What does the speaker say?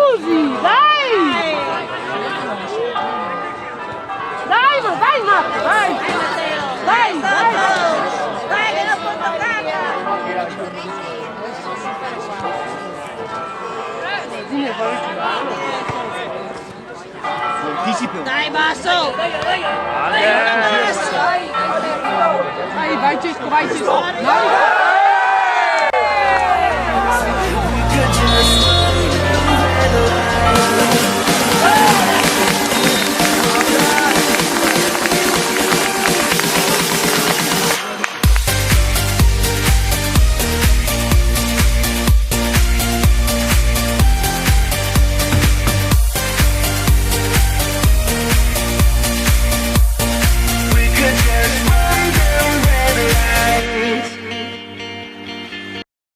Susi, dai! Dai, Marco, dai! Dai, dai! Dai, che non può toccare! Dai, basso! Dai, vai Cesco, vai Cesco! Dai!